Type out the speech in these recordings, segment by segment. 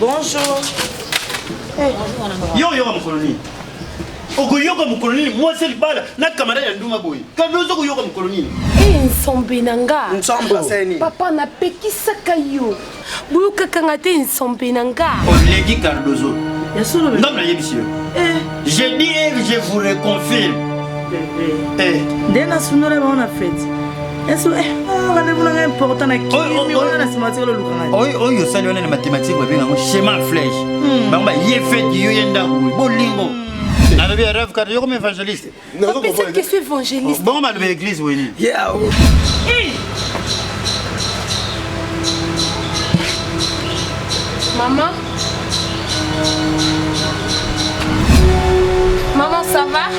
Bonjour. Yo mon colonie. Okoyoka mon colonie, moi c'est le bal. Na camarade ya nduma boy. Kadozo koyoka mon colonie. Nsombe nanga. Nsombe seni. Papa na pekisaka yo. Buyo kakanga te nsombe nanga. Olegi Cardozo. Yasolo. Ndamna yebisio. Je dis et je vous reconfirme. Dena sunore ba on a fait. Est-ce que important na qui on a mathématique le lukanga. Oyo sali on a mathématique ba benga schéma flèche. Ba ye fait yo yenda bolingo. Na lobi rêve car yo comme évangéliste. Non, c'est que c'est évangéliste. Bon ma l'église oui. Yeah. Maman? Maman, ça va?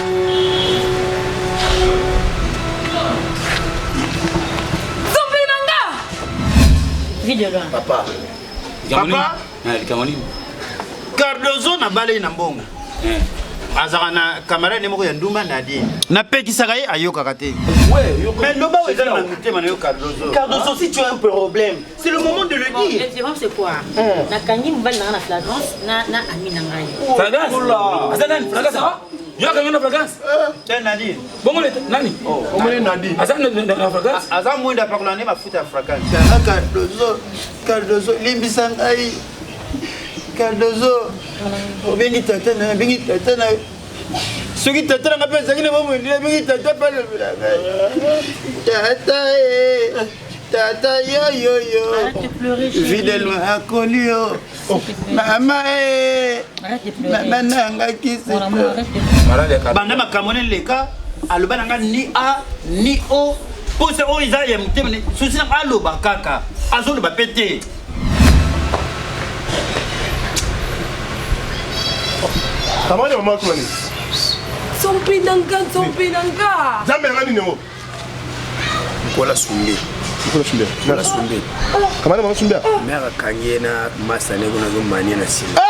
Papa. Papa? Cardozo na balé na mbonga. Azaka na camarade moko ya ndumba na die. Na pekisaka ye ayoka kate. Ouais, mais loba weza na mutema na yo Cardozo. Cardozo, si tu as un problème, c'est le moment de le dire. L'exigence c'est quoi? Na kangi mbali na flagrance na amina ngai. Flagrance. Azana flagrance. Yo kangi na flagrance. Tena nadi. Bongo le nani? Comment nadi? Azana na flagrance. Azana mwenda pakula ne mafuta ya flagrance. Cardozo limbisa ngai. Cardozo. Obengi tata na. Soki tata na pesa ngine bomo ndile bengi tata pa le bilanga. Tata yo. Arrête de pleurer. Fidèlement akolio. Maman Maman nanga kisi. Banda makamone leka aloba nanga ni a ni o. Pose o iza ya mtemene. Susi na aloba kaka. Azolo ba pété. Comment est maman Koulani? Sompi nanga. Jamais rien de nouveau. Kola Sunde. Comment est maman Sunde? Mère Kangena Masane Gona Mania na Sina.